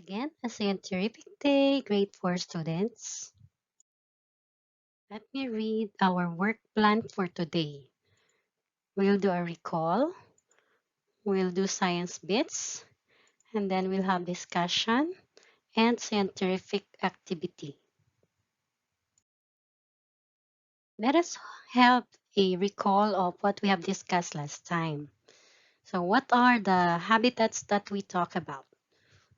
again a scientific day, grade 4 students. Let me read our work plan for today. We'll do a recall, we'll do science bits, and then we'll have discussion and scientific activity. Let us have a recall of what we have discussed last time. So what are the habitats that we talk about?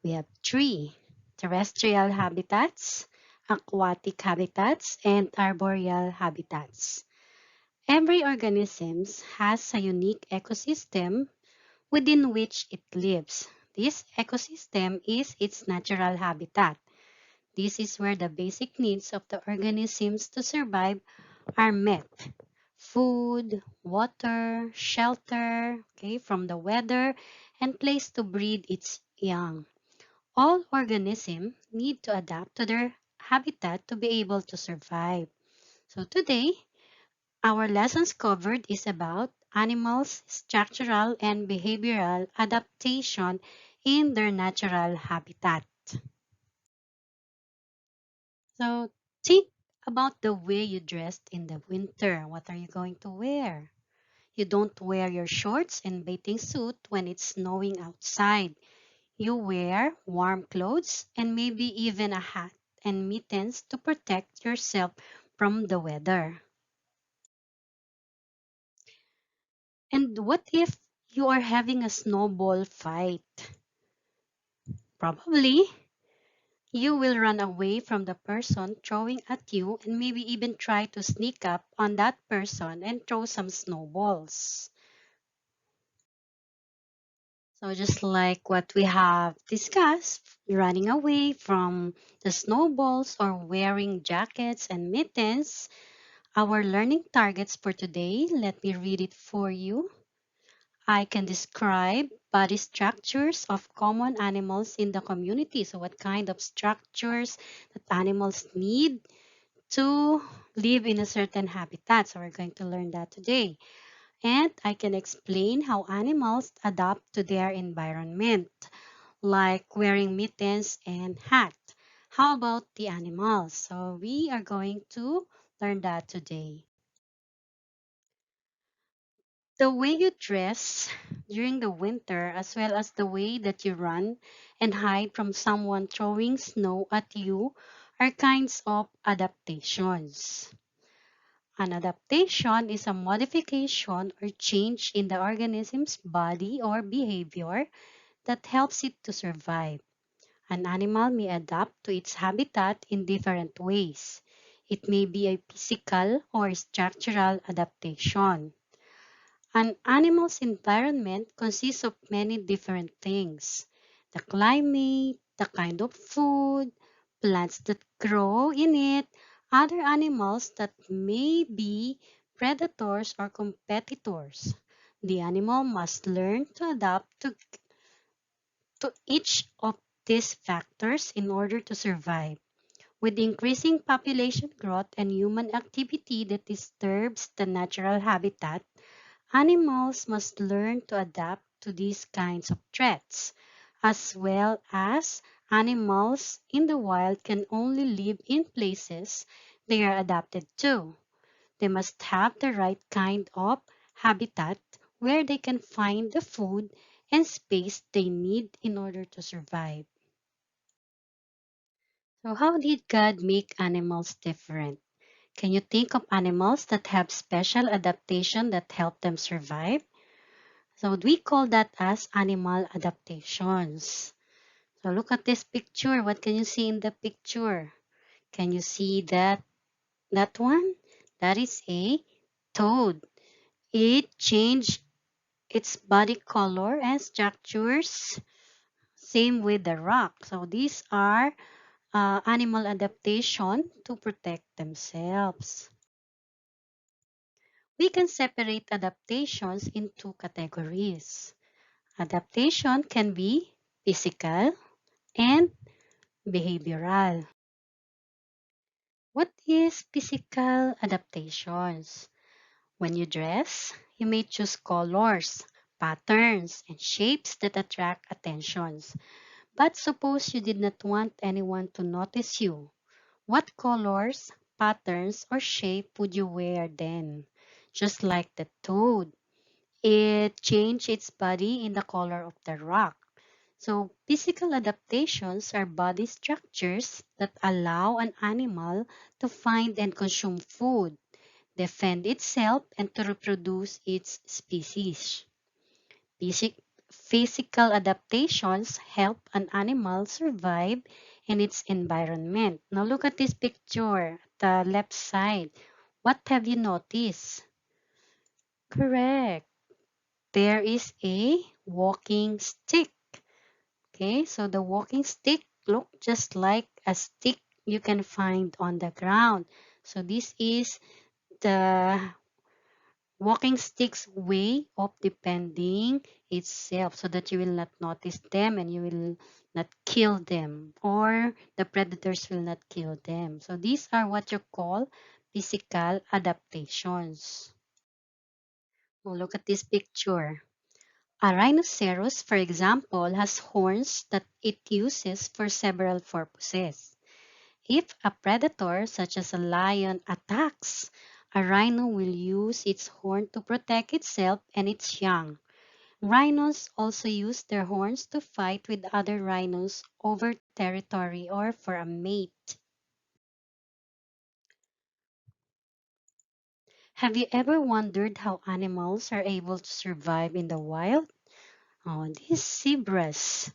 We have three: terrestrial habitats, aquatic habitats, and arboreal habitats. Every organism has a unique ecosystem within which it lives. This ecosystem is its natural habitat. This is where the basic needs of the organisms to survive are met. Food, water, shelter, okay, from the weather, and place to breed its young. All organisms need to adapt to their habitat to be able to survive. So today, our lessons covered is about animals' structural and behavioral adaptation in their natural habitat. So think about the way you dressed in the winter. What are you going to wear? You don't wear your shorts and bathing suit when it's snowing outside. You wear warm clothes and maybe even a hat and mittens to protect yourself from the weather. And what if you are having a snowball fight? Probably you will run away from the person throwing at you and maybe even try to sneak up on that person and throw some snowballs. So just like what we have discussed, running away from the snowballs or wearing jackets and mittens, our learning targets for today, let me read it for you. I can describe body structures of common animals in the community. So what kind of structures that animals need to live in a certain habitat. So we're going to learn that today. And I can explain how animals adapt to their environment, like wearing mittens and hat. How about the animals? So we are going to learn that today. The way you dress during the winter, as well as the way that you run and hide from someone throwing snow at you, are kinds of adaptations. An adaptation is a modification or change in the organism's body or behavior that helps it to survive. An animal may adapt to its habitat in different ways. It may be a physical or structural adaptation. An animal's environment consists of many different things: the climate, the kind of food, plants that grow in it, other animals that may be predators or competitors. The animal must learn to adapt to each of these factors in order to survive. With increasing population growth and human activity that disturbs the natural habitat, animals must learn to adapt to these kinds of threats, as well as animals in the wild can only live in places they are adapted to. They must have the right kind of habitat where they can find the food and space they need in order to survive. So how did God make animals different? Can you think of animals that have special adaptation that help them survive? So we call that as animal adaptations. So look at this picture. What can you see in the picture? Can you see that one? That is a toad. It changed its body color and structures. Same with the rock. So these are animal adaptation to protect themselves. We can separate adaptations in two categories. Adaptation can be physical and behavioral. What is physical adaptations? When you dress, you may choose colors, patterns, and shapes that attract attentions. But suppose you did not want anyone to notice you. What colors, patterns, or shape would you wear then? Just like the toad, it changed its body in the color of the rock. So, physical adaptations are body structures that allow an animal to find and consume food, defend itself, and to reproduce its species. Physi- Physical adaptations help an animal survive in its environment. Now, look at this picture, the left side. What have you noticed? Correct. There is a walking stick. Okay, so the walking stick look just like a stick you can find on the ground. So this is the walking stick's way of defending itself so that you will not notice them and you will not kill them or the predators will not kill them. So these are what you call physical adaptations. Well, look at this picture. A rhinoceros, for example, has horns that it uses for several purposes. If a predator, such as a lion, attacks, a rhino will use its horn to protect itself and its young. Rhinos also use their horns to fight with other rhinos over territory or for a mate. Have you ever wondered how animals are able to survive in the wild? Oh, these zebras.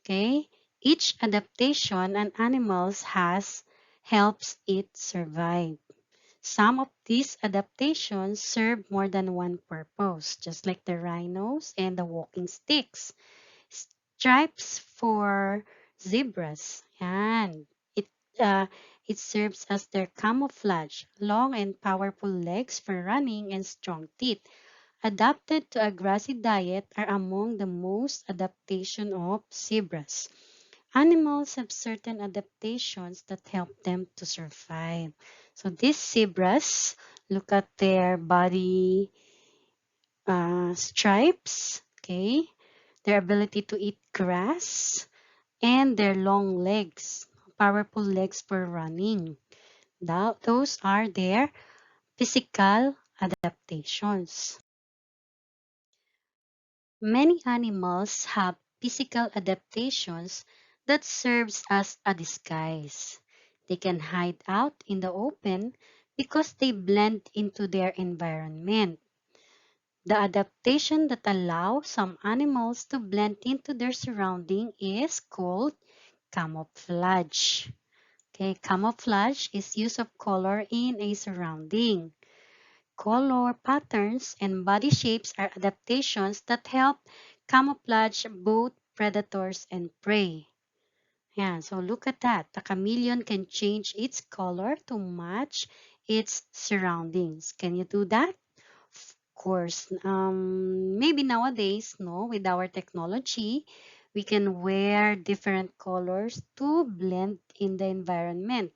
Okay? Each adaptation an animal has helps it survive. Some of these adaptations serve more than one purpose, just like the rhinos and the walking sticks. Stripes for zebras. And it uh, it serves as their camouflage. Long and powerful legs for running and strong teeth adapted to a grassy diet are among the most adaptation of zebras. Animals have certain adaptations that help them to survive. So these zebras, look at their body stripes, okay, their ability to eat grass, and their long legs, powerful legs for running. Those are their physical adaptations. Many animals have physical adaptations that serves as a disguise. They can hide out in the open because they blend into their environment. The adaptation that allows some animals to blend into their surrounding is called camouflage. Okay, camouflage is use of color in a surrounding. Color patterns and body shapes are adaptations that help camouflage both predators and prey. Yeah, so look at that. The chameleon can change its color to match its surroundings. Can you do that? Of course. Maybe nowadays, no, with our technology, we can wear different colors to blend in the environment.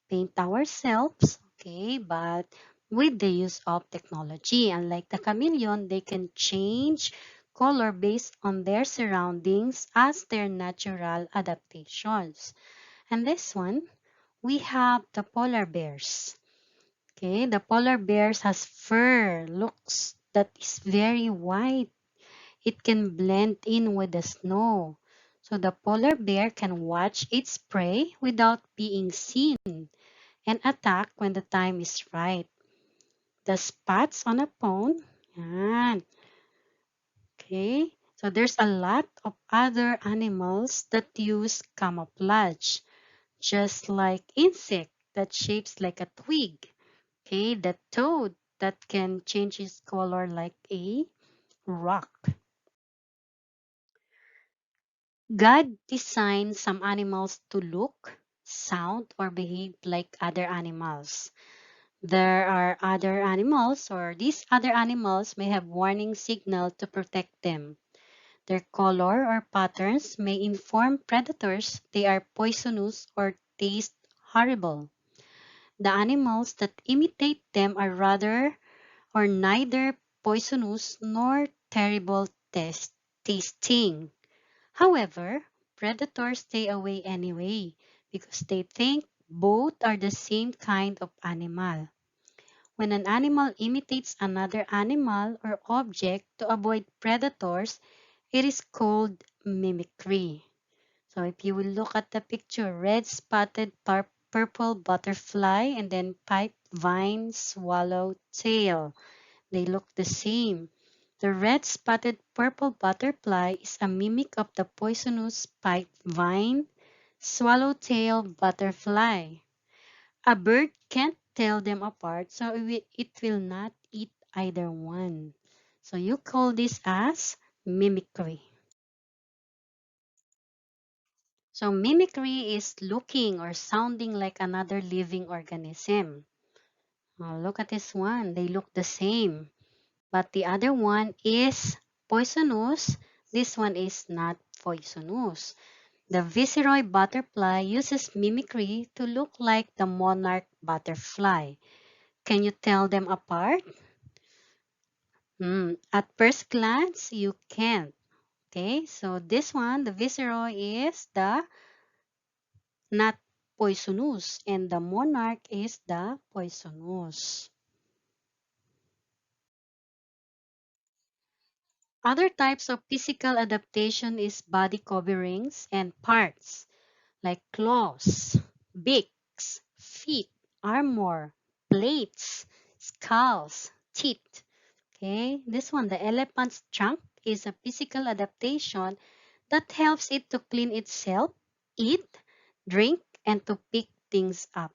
Paint ourselves, okay, but with the use of technology. Unlike the chameleon, they can change color based on their surroundings as their natural adaptations. And this one, we have the polar bears. Okay, the polar bears has fur, looks that is very white. It can blend in with the snow. So the polar bear can watch its prey without being seen and attack when the time is right. The spots on a phone, yan, okay. So there's a lot of other animals that use camouflage, just like insect that shapes like a twig. Okay, the toad that can change its color like a rock. God designed some animals to look, sound, or behave like other animals. There are other animals, or these other animals may have warning signal to protect them. Their color or patterns may inform predators they are poisonous or taste horrible. The animals that imitate them are rather or neither poisonous nor terrible tasting. However, predators stay away anyway because they think both are the same kind of animal. When an animal imitates another animal or object to avoid predators, it is called mimicry. So if you will look at the picture, red spotted purple butterfly and then pipe vine swallow tail. They look the same. The red spotted purple butterfly is a mimic of the poisonous pipe vine swallowtail butterfly. A bird can't tell them apart, so it will not eat either one. So you call this as mimicry. So mimicry is looking or sounding like another living organism. Look at this one. They look the same. But the other one is poisonous. This one is not poisonous. The viceroy butterfly uses mimicry to look like the monarch butterfly. Can you tell them apart? At first glance, you can't. Okay, so this one, the viceroy is the not poisonous and the monarch is the poisonous. Other types of physical adaptation is body coverings and parts like claws, beaks, feet, armor, plates, skulls, teeth. Okay, this one, the elephant's trunk, is a physical adaptation that helps it to clean itself, eat, drink, and to pick things up.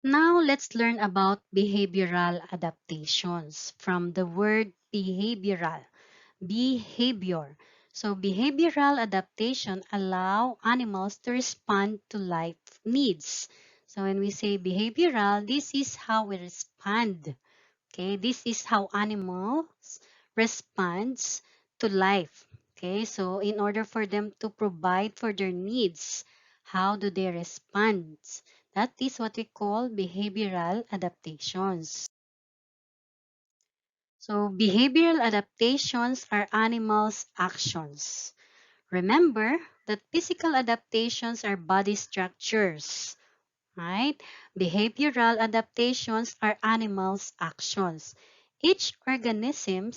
Now let's learn about behavioral adaptations from the word behavioral, behavior. So behavioral adaptation allow animals to respond to life needs. So when we say behavioral, this is how we respond. Okay, this is how animals responds to life. Okay, so in order for them to provide for their needs, how do they respond? That is what we call behavioral adaptations. So behavioral adaptations are animals' actions. Remember that physical adaptations are body structures, right? Behavioral adaptations are animals' actions. Each organism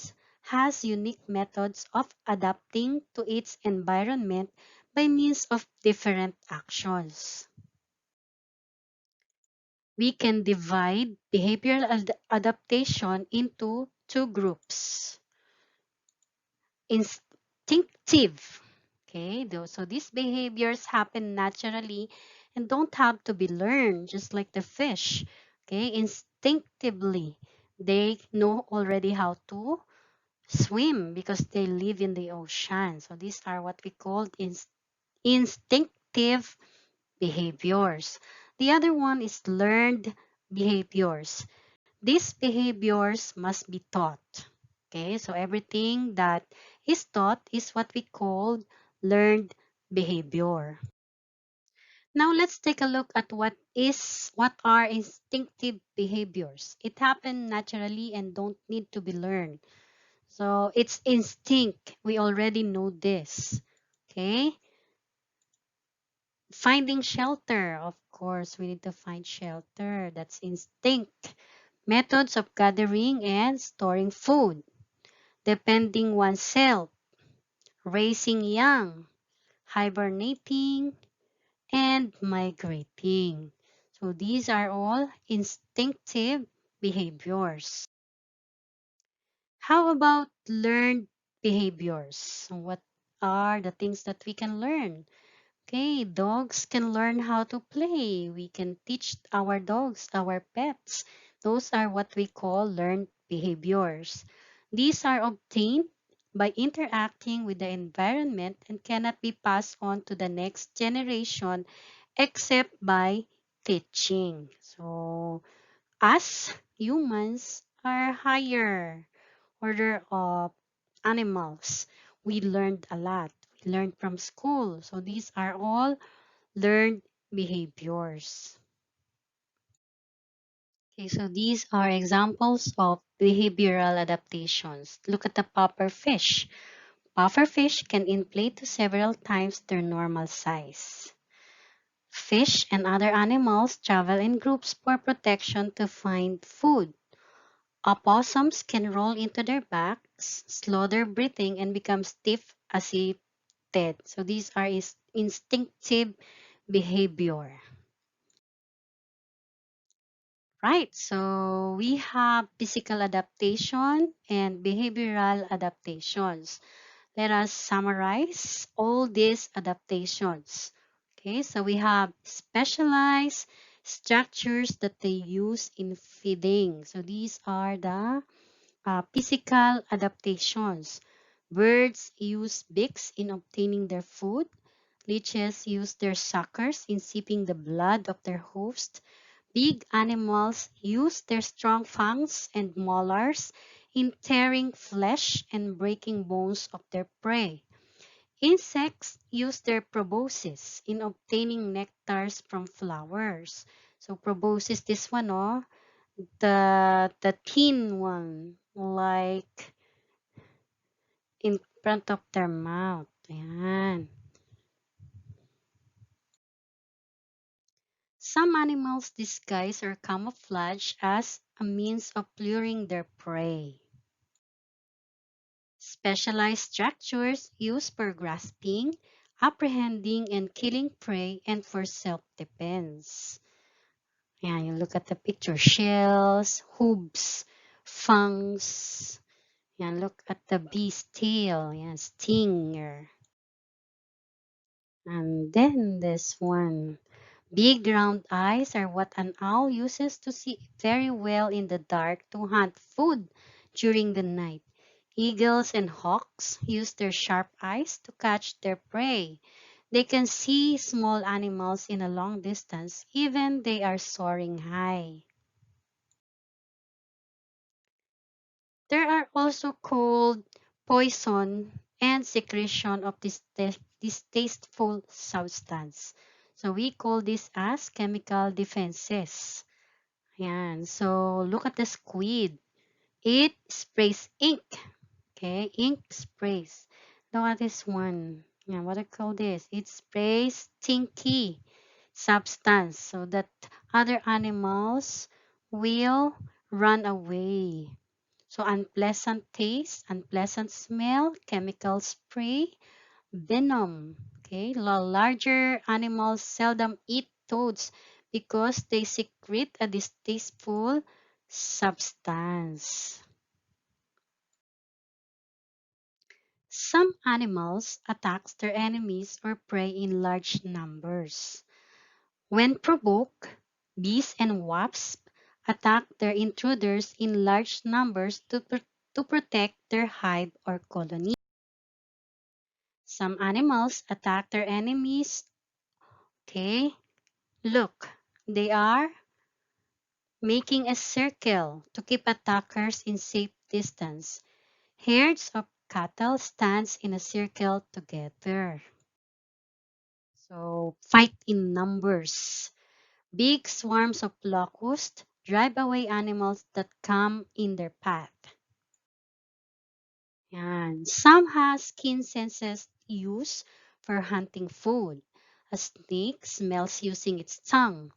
has unique methods of adapting to its environment by means of different actions. We can divide behavioral adaptation into two groups. Instinctive. Okay, so these behaviors happen naturally and don't have to be learned, just like the fish. Okay, instinctively, they know already how to swim because they live in the ocean. So these are what we call instinctive behaviors. The other one is learned behaviors. These behaviors must be taught. Okay, so everything that is taught is what we call learned behavior. Now let's take a look at what are instinctive behaviors. It happen naturally and don't need to be learned. So it's instinct. We already know this. Okay? Finding shelter. Of course, we need to find shelter. That's instinct. Methods of gathering and storing food. Defending oneself. Raising young. Hibernating and migrating. So these are all instinctive behaviors. How about learned behaviors? So what are the things that we can learn? Okay, dogs can learn how to play. We can teach our dogs, our pets. Those are what we call learned behaviors. These are obtained by interacting with the environment and cannot be passed on to the next generation except by teaching. So, us humans are higher order of animals. We learned a lot. We learned from school. So these are all learned behaviors. Okay, so these are examples of behavioral adaptations. Look at the popper fish. Pufferfish can inflate to several times their normal size. Fish and other animals travel in groups for protection to find food. Opossums can roll into their backs, slow their breathing, and become stiff as if dead. So these are instinctive behavior. Right, so we have physical adaptation and behavioral adaptations. Let us summarize all these adaptations. Okay, so we have specialized structures that they use in feeding. So these are the physical adaptations. Birds use beaks in obtaining their food. Leeches use their suckers in sipping the blood of their host. Big animals use their strong fangs and molars in tearing flesh and breaking bones of their prey. Insects use their proboscis in obtaining nectars from flowers. So proboscis, this one, oh, the thin one, like in front of their mouth. Ayan. Some animals disguise or camouflage as a means of luring their prey. Specialized structures used for grasping, apprehending, and killing prey and for self-defense. Yeah, you look at the picture, shells, hooves, fangs. Yeah, look at the bee's tail, yeah, stinger. And then this one. Big round eyes are what an owl uses to see very well in the dark to hunt food during the night. Eagles and hawks use their sharp eyes to catch their prey. They can see small animals in a long distance, even they are soaring high. There are also cold, poison, and secretion of this distasteful substance. So we call this as chemical defenses. Yan. So look at the squid. It sprays ink. Okay, ink sprays. Look at this one. Yeah, what I call this? It sprays stinky substance so that other animals will run away. So unpleasant taste, unpleasant smell, chemical spray, venom. Okay, larger animals seldom eat toads because they secrete a distasteful substance. Some animals attack their enemies or prey in large numbers. When provoked, bees and wasps attack their intruders in large numbers to protect their hive or colony. Some animals attack their enemies. Okay, look, they are making a circle to keep attackers in safe distance. Herds of cattle stands in a circle together. So fight in numbers. Big swarms of locusts drive away animals that come in their path. And some has keen senses used for hunting food. A snake smells using its tongue.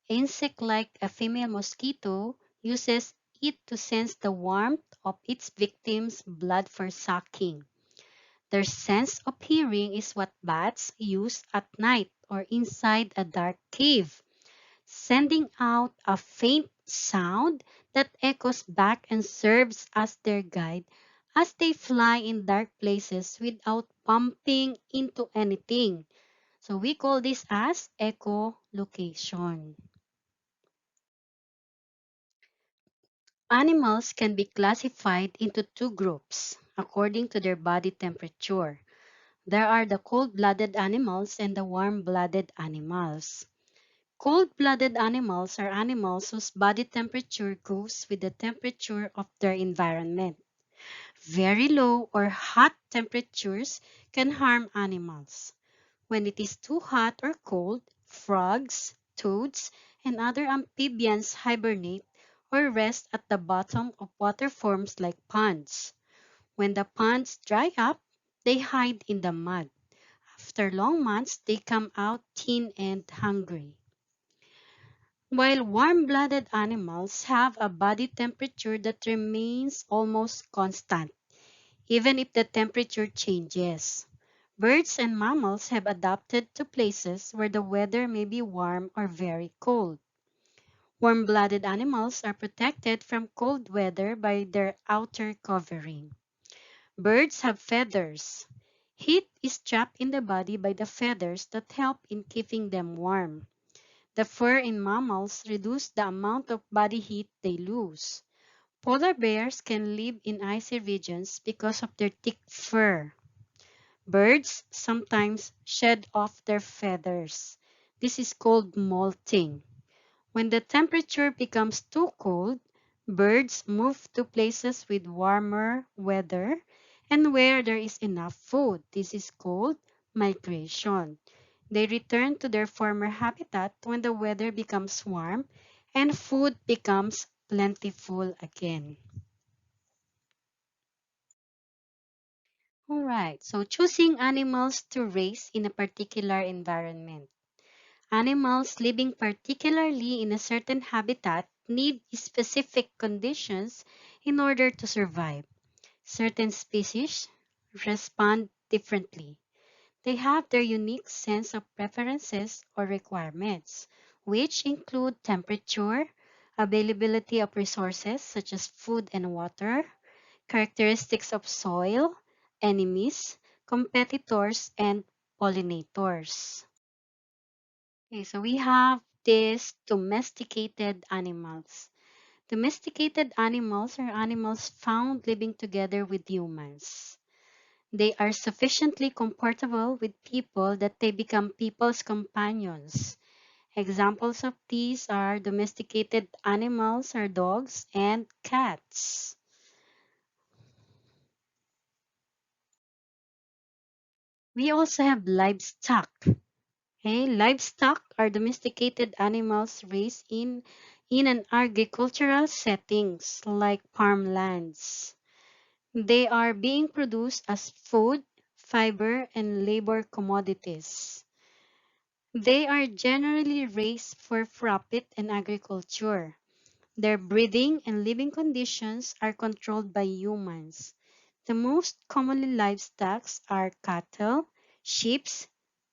Insect like a female mosquito uses it to sense the warmth of its victim's blood for sucking. Their sense of hearing is what bats use at night or inside a dark cave, sending out a faint sound that echoes back and serves as their guide as they fly in dark places without bumping into anything. So we call this as echolocation. Animals can be classified into two groups according to their body temperature. There are the cold-blooded animals and the warm-blooded animals. Cold-blooded animals are animals whose body temperature goes with the temperature of their environment. Very low or hot temperatures can harm animals. When it is too hot or cold, frogs, toads, and other amphibians hibernate or rest at the bottom of water forms like ponds. When the ponds dry up, They hide in the mud. After long months, they come out thin and hungry. While warm-blooded animals have a body temperature that remains almost constant, even if the temperature changes. Birds and mammals have adapted to places where the weather may be warm or very cold. Warm-blooded animals are protected from cold weather by their outer covering. Birds have feathers. Heat is trapped in the body by the feathers that help in keeping them warm. The fur in mammals reduce the amount of body heat they lose. Polar bears can live in icy regions because of their thick fur. Birds sometimes shed off their feathers. This is called molting. When the temperature becomes too cold, birds move to places with warmer weather and where there is enough food. This is called migration. They return to their former habitat when the weather becomes warm and food becomes plentiful again. Alright, so choosing animals to raise in a particular environment. Animals living particularly in a certain habitat need specific conditions in order to survive. Certain species respond differently. They have their unique sense of preferences or requirements, which include temperature, availability of resources such as food and water, characteristics of soil, enemies, competitors, and pollinators. Okay, so we have these domesticated animals. Domesticated animals are animals found living together with humans. They are sufficiently comfortable with people that they become people's companions. Examples of these are domesticated animals are dogs and cats. We also have livestock. Okay, livestock are domesticated animals raised in an agricultural settings like farmlands. They are being produced as food, fiber, and labor commodities. They are generally raised for profit and agriculture. Their breeding and living conditions are controlled by humans. The most commonly livestock are cattle, sheep,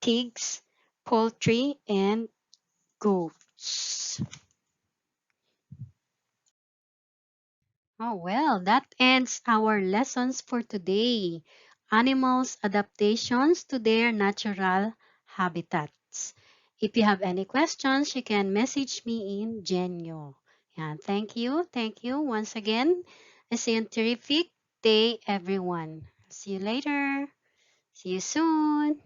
pigs, poultry, and goats. Oh, well, that ends our lessons for today. Animals' adaptations to their natural habitats. If you have any questions, you can message me in Genyo. And thank you. Thank you once again. A scientific day, everyone. See you later. See you soon.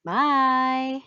Bye.